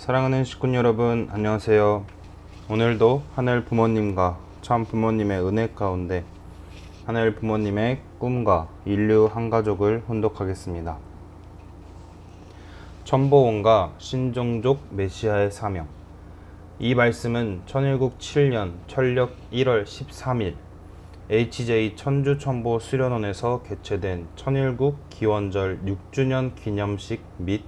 사랑하는 식군 여러분, 안녕하세요. 오늘도 하늘 부모님과 참 부모님의 은혜 가운데 하늘 부모님의 꿈과 인류 한 가족을 혼독하겠습니다. 천보원과 신종족 메시아의 사명. 이 말씀은 천일국 7년 천력 1월 13일 HJ 천주천보 수련원에서 개최된 천일국 기원절 6주년 기념식 및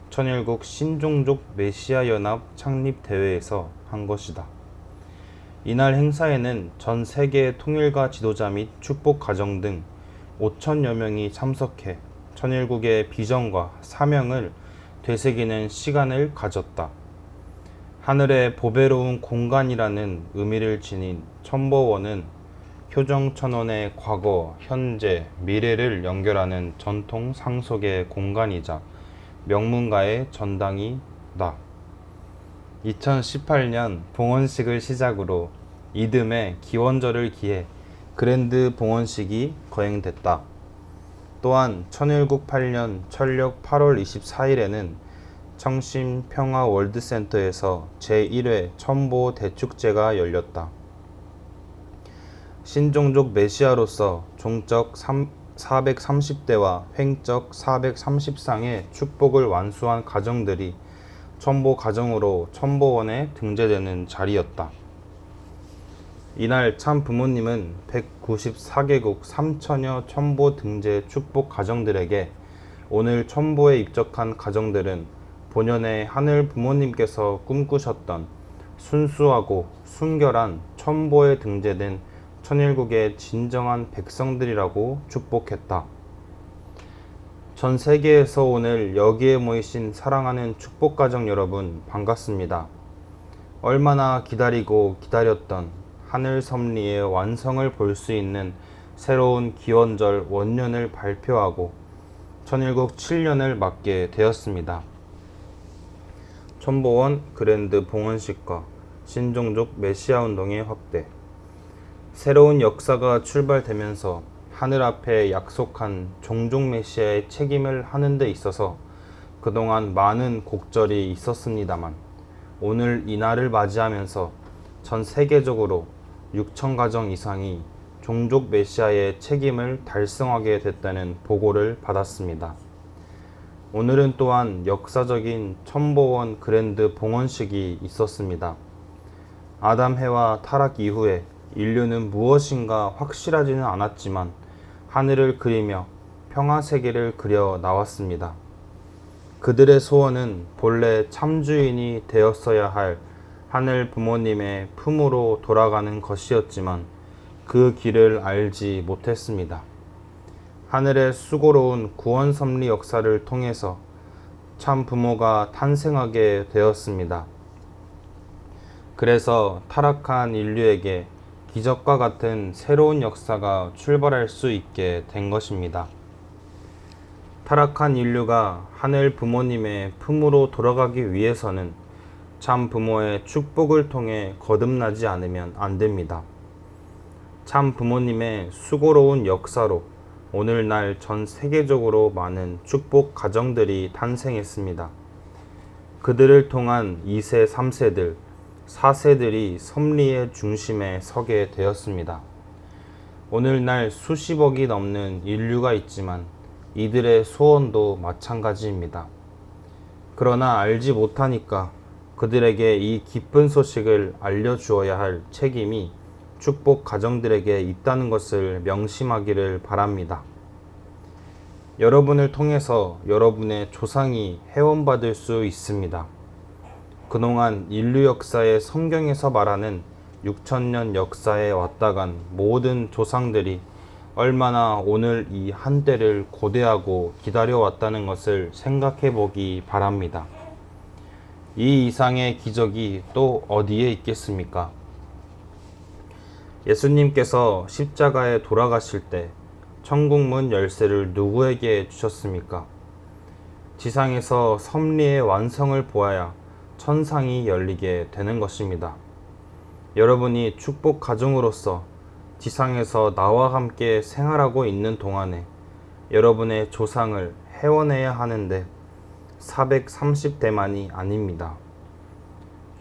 천일국 신종족 메시아 연합 창립 대회에서 한 것이다. 이날 행사에는 전 세계의 통일가 지도자 및 축복 가정 등 5천여 명이 참석해 천일국의 비전과 사명을 되새기는 시간을 가졌다. 하늘의 보배로운 공간이라는 의미를 지닌 천보원은 효정천원의 과거, 현재, 미래를 연결하는 전통 상속의 공간이자 명문가의 전당이다. 2018년 봉헌식을 시작으로 이듬해 기원절을 기해 그랜드 봉헌식이 거행됐다. 또한 천일국 8년 천력 8월 24일에는 청심 평화월드센터에서 제1회 천보 대축제가 열렸다. 신종족 메시아로서 종적 430대와 횡적 430상의 축복을 완수한 가정들이 천보 가정으로 천보원에 등재되는 자리였다. 이날 참 부모님은 194개국 3천여 천보 등재 축복 가정들에게 오늘 천보에 입적한 가정들은 본연의 하늘 부모님께서 꿈꾸셨던 순수하고 순결한 천보에 등재된 천일국의 진정한 백성들이라고 축복했다. 전 세계에서 오늘 여기에 모이신 사랑하는 축복가정 여러분 반갑습니다. 얼마나 기다리고 기다렸던 하늘 섭리의 완성을 볼 수 있는 새로운 기원절 원년을 발표하고 천일국 7년을 맞게 되었습니다. 천보원 그랜드 봉헌식과 신종족 메시아 운동의 확대. 새로운 역사가 출발되면서 하늘 앞에 약속한 종족 메시아의 책임을 하는 데 있어서 그동안 많은 곡절이 있었습니다만 오늘 이날을 맞이하면서 전 세계적으로 6천 가정 이상이 종족 메시아의 책임을 달성하게 됐다는 보고를 받았습니다. 오늘은 또한 역사적인 천보원 그랜드 봉헌식이 있었습니다. 아담 해와 타락 이후에 인류는 무엇인가 확실하지는 않았지만 하늘을 그리며 평화세계를 그려 나왔습니다. 그들의 소원은 본래 참주인이 되었어야 할 하늘 부모님의 품으로 돌아가는 것이었지만 그 길을 알지 못했습니다. 하늘의 수고로운 구원 섭리 역사를 통해서 참 부모가 탄생하게 되었습니다. 그래서 타락한 인류에게 기적과 같은 새로운 역사가 출발할 수 있게 된 것입니다. 타락한 인류가 하늘 부모님의 품으로 돌아가기 위해서는 참 부모의 축복을 통해 거듭나지 않으면 안 됩니다. 참 부모님의 수고로운 역사로 오늘날 전 세계적으로 많은 축복 가정들이 탄생했습니다. 그들을 통한 2세, 3세들, 4세들이 섭리의 중심에 서게 되었습니다. 오늘날 수십억이 넘는 인류가 있지만 이들의 소원도 마찬가지입니다. 그러나 알지 못하니까 그들에게 이 기쁜 소식을 알려주어야 할 책임이 축복 가정들에게 있다는 것을 명심하기를 바랍니다. 여러분을 통해서 여러분의 조상이 회원받을 수 있습니다. 그동안 인류 역사의 성경에서 말하는 6천년 역사에 왔다간 모든 조상들이 얼마나 오늘 이 한때를 고대하고 기다려왔다는 것을 생각해 보기 바랍니다. 이 이상의 기적이 또 어디에 있겠습니까? 예수님께서 십자가에 돌아가실 때 천국문 열쇠를 누구에게 주셨습니까? 지상에서 섭리의 완성을 보아야 천상이 열리게 되는 것입니다. 여러분이 축복 가정으로서 지상에서 나와 함께 생활하고 있는 동안에 여러분의 조상을 회원해야 하는데 430대만이 아닙니다.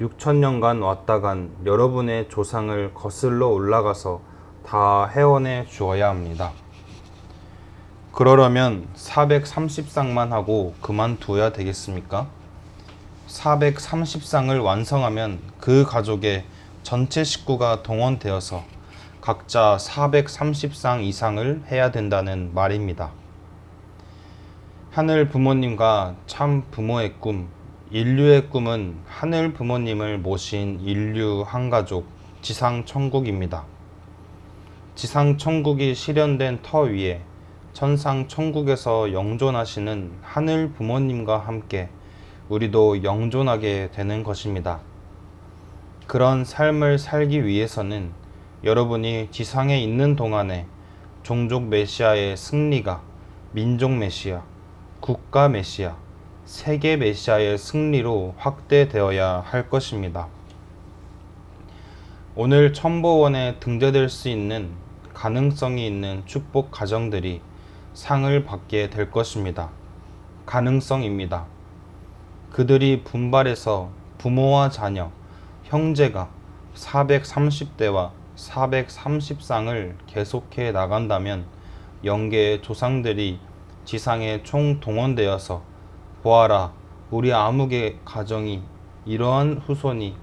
6천년간 왔다 간 여러분의 조상을 거슬러 올라가서 다 회원해 주어야 합니다. 그러려면 430쌍만 하고 그만둬야 되겠습니까? 430쌍을 완성하면 그 가족의 전체 식구가 동원되어서 각자 430쌍 이상을 해야 된다는 말입니다. 하늘 부모님과 참 부모의 꿈, 인류의 꿈은 하늘 부모님을 모신 인류 한 가족, 지상 천국입니다. 지상 천국이 실현된 터 위에 천상 천국에서 영존하시는 하늘 부모님과 함께 우리도 영존하게 되는 것입니다. 그런 삶을 살기 위해서는 여러분이 지상에 있는 동안에 종족 메시아의 승리가 민족 메시아, 국가 메시아, 세계 메시아의 승리로 확대되어야 할 것입니다. 오늘 첨보원에 등재될 수 있는 가능성이 있는 축복 가정들이 상을 받게 될 것입니다. 가능성입니다. 그들이 분발해서 부모와 자녀, 형제가 430대와 430쌍을 계속해 나간다면 영계의 조상들이 지상에 총동원되어서 보아라, 우리 아무개 가정이 이러한 후손이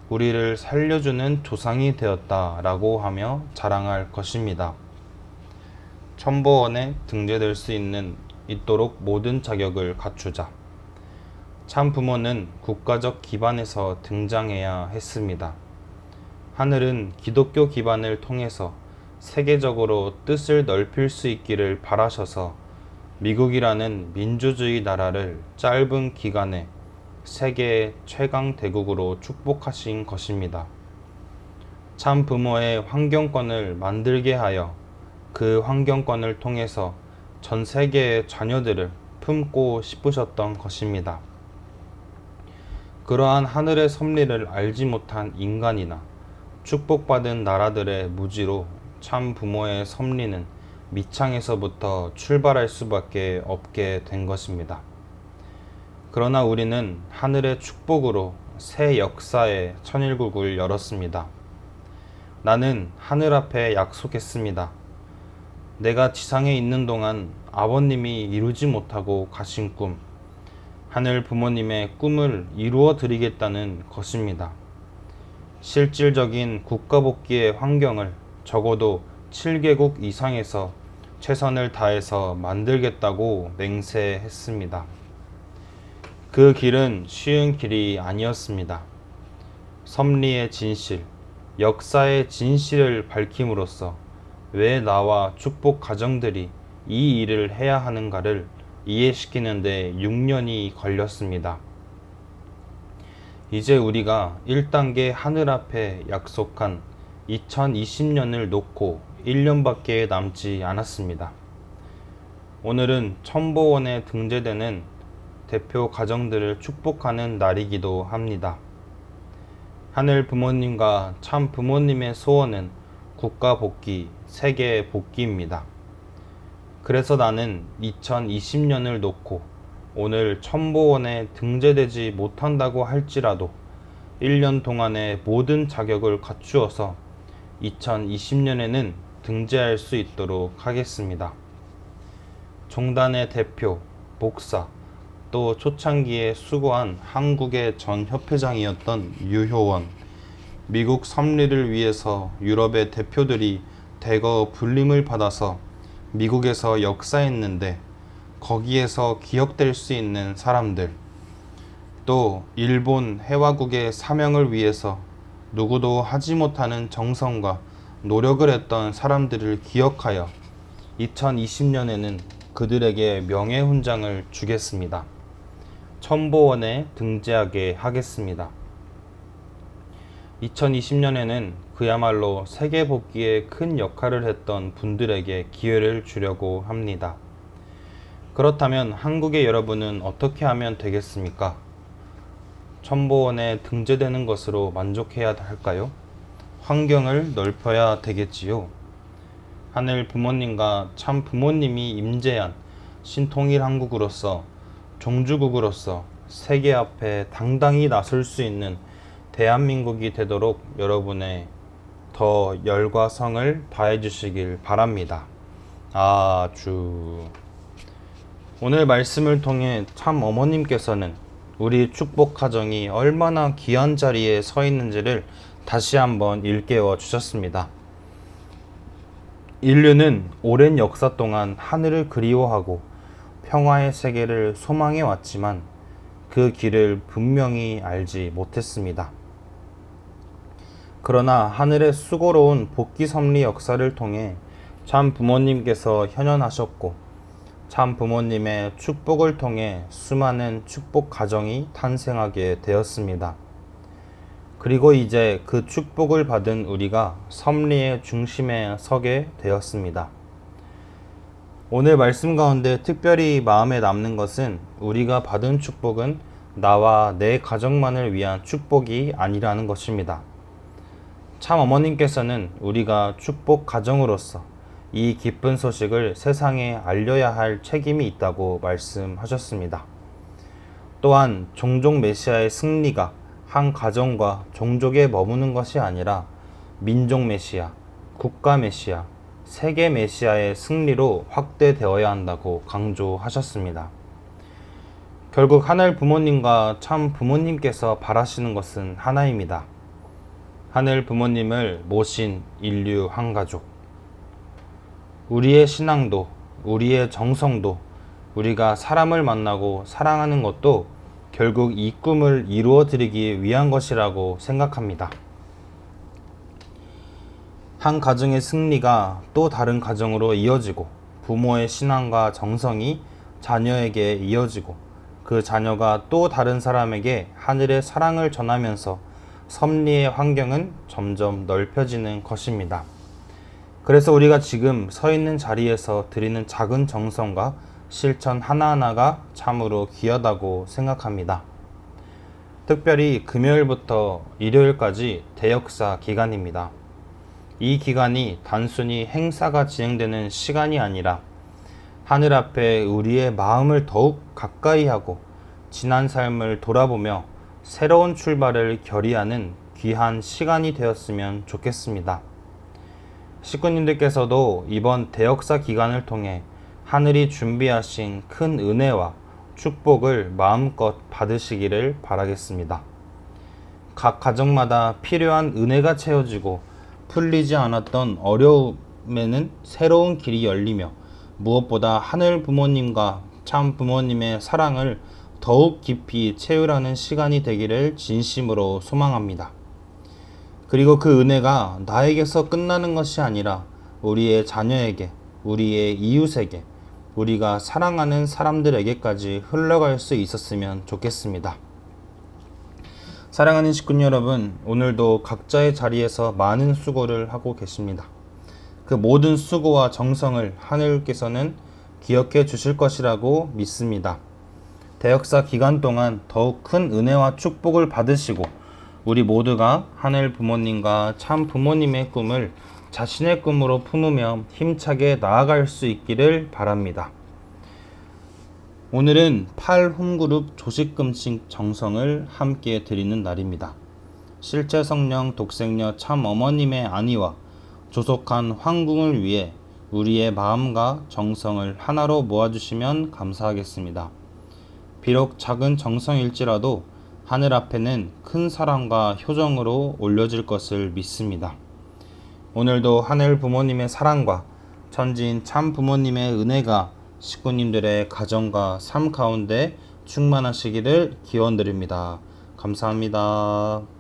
우리를 살려주는 조상이 되었다 라고 하며 자랑할 것입니다. 첨보원에 등재될 수 있도록 모든 자격을 갖추자. 참 부모는 국가적 기반에서 등장해야 했습니다. 하늘은 기독교 기반을 통해서 세계적으로 뜻을 넓힐 수 있기를 바라셔서 미국이라는 민주주의 나라를 짧은 기간에 세계의 최강 대국으로 축복하신 것입니다. 참 부모의 환경권을 만들게 하여 그 환경권을 통해서 전 세계의 자녀들을 품고 싶으셨던 것입니다. 그러한 하늘의 섭리를 알지 못한 인간이나 축복받은 나라들의 무지로 참 부모의 섭리는 미창에서부터 출발할 수밖에 없게 된 것입니다. 그러나 우리는 하늘의 축복으로 새 역사의 천일국을 열었습니다. 나는 하늘 앞에 약속했습니다. 내가 지상에 있는 동안 아버님이 이루지 못하고 가신 꿈, 하늘 부모님의 꿈을 이루어 드리겠다는 것입니다. 실질적인 국가 복귀의 환경을 적어도 7개국 이상에서 최선을 다해서 만들겠다고 맹세했습니다. 그 길은 쉬운 길이 아니었습니다. 섭리의 진실, 역사의 진실을 밝힘으로써 왜 나와 축복 가정들이 이 일을 해야 하는가를 이해시키는데 6년이 걸렸습니다. 이제 우리가 1단계 하늘 앞에 약속한 2020년을 놓고 1년밖에 남지 않았습니다. 오늘은 첨보원에 등재되는 대표 가정들을 축복하는 날이기도 합니다. 하늘 부모님과 참 부모님의 소원은 국가 복귀, 세계 복귀입니다. 그래서 나는 2020년을 놓고 오늘 첨보원에 등재되지 못한다고 할지라도 1년 동안의 모든 자격을 갖추어서 2020년에는 등재할 수 있도록 하겠습니다. 종단의 대표, 목사, 또 초창기에 수고한 한국의 전 협회장이었던 유효원, 미국 섭리를 위해서 유럽의 대표들이 대거 불림을 받아서 미국에서 역사했는데 거기에서 기억될 수 있는 사람들, 또 일본 해화국의 사명을 위해서 누구도 하지 못하는 정성과 노력을 했던 사람들을 기억하여 2020년에는 그들에게 명예훈장을 주겠습니다. 첨보원에 등재하게 하겠습니다. 2020년에는 그야말로 세계 복귀에 큰 역할을 했던 분들에게 기회를 주려고 합니다. 그렇다면 한국의 여러분은 어떻게 하면 되겠습니까? 첨보원에 등재되는 것으로 만족해야 할까요? 환경을 넓혀야 되겠지요. 하늘 부모님과 참 부모님이 임재한 신통일 한국으로서 종주국으로서 세계 앞에 당당히 나설 수 있는 대한민국이 되도록 여러분의 더 열과 성을 다해 주시길 바랍니다. 아주. 오늘 말씀을 통해 참 어머님께서는 우리 축복 가정이 얼마나 귀한 자리에 서 있는지를 다시 한번 일깨워 주셨습니다. 인류는 오랜 역사 동안 하늘을 그리워하고 평화의 세계를 소망해 왔지만 그 길을 분명히 알지 못했습니다. 그러나 하늘의 수고로운 복귀 섭리 역사를 통해 참 부모님께서 현현하셨고 참 부모님의 축복을 통해 수많은 축복 가정이 탄생하게 되었습니다. 그리고 이제 그 축복을 받은 우리가 섭리의 중심에 서게 되었습니다. 오늘 말씀 가운데 특별히 마음에 남는 것은 우리가 받은 축복은 나와 내 가정만을 위한 축복이 아니라는 것입니다. 참 어머님께서는 우리가 축복 가정으로서 이 기쁜 소식을 세상에 알려야 할 책임이 있다고 말씀하셨습니다. 또한 종족 메시아의 승리가 한 가정과 종족에 머무는 것이 아니라 민족 메시아, 국가 메시아, 세계 메시아의 승리로 확대되어야 한다고 강조하셨습니다. 결국 하늘 부모님과 참 부모님께서 바라시는 것은 하나입니다. 하늘 부모님을 모신 인류 한 가족. 우리의 신앙도, 우리의 정성도, 우리가 사람을 만나고 사랑하는 것도 결국 이 꿈을 이루어 드리기 위한 것이라고 생각합니다. 한 가정의 승리가 또 다른 가정으로 이어지고 부모의 신앙과 정성이 자녀에게 이어지고 그 자녀가 또 다른 사람에게 하늘의 사랑을 전하면서 섭리의 환경은 점점 넓혀지는 것입니다. 그래서 우리가 지금 서 있는 자리에서 드리는 작은 정성과 실천 하나하나가 참으로 귀하다고 생각합니다. 특별히 금요일부터 일요일까지 대역사 기간입니다. 이 기간이 단순히 행사가 진행되는 시간이 아니라 하늘 앞에 우리의 마음을 더욱 가까이 하고 지난 삶을 돌아보며 새로운 출발을 결의하는 귀한 시간이 되었으면 좋겠습니다. 식구님들께서도 이번 대역사 기간을 통해 하늘이 준비하신 큰 은혜와 축복을 마음껏 받으시기를 바라겠습니다. 각 가정마다 필요한 은혜가 채워지고 풀리지 않았던 어려움에는 새로운 길이 열리며 무엇보다 하늘 부모님과 참 부모님의 사랑을 더욱 깊이 채우라는 시간이 되기를 진심으로 소망합니다. 그리고 그 은혜가 나에게서 끝나는 것이 아니라 우리의 자녀에게, 우리의 이웃에게, 우리가 사랑하는 사람들에게까지 흘러갈 수 있었으면 좋겠습니다. 사랑하는 식구 여러분, 오늘도 각자의 자리에서 많은 수고를 하고 계십니다. 그 모든 수고와 정성을 하늘께서는 기억해 주실 것이라고 믿습니다. 대역사 기간 동안 더욱 큰 은혜와 축복을 받으시고 우리 모두가 하늘 부모님과 참 부모님의 꿈을 자신의 꿈으로 품으며 힘차게 나아갈 수 있기를 바랍니다. 오늘은 8홈그룹 조식금식 정성을 함께 드리는 날입니다. 실제 성령 독생녀 참 어머님의 안위와 조속한 황궁을 위해 우리의 마음과 정성을 하나로 모아주시면 감사하겠습니다. 비록 작은 정성일지라도 하늘 앞에는 큰 사랑과 효정으로 올려질 것을 믿습니다. 오늘도 하늘 부모님의 사랑과 천지인 참 부모님의 은혜가 식구님들의 가정과 삶 가운데 충만하시기를 기원드립니다. 감사합니다.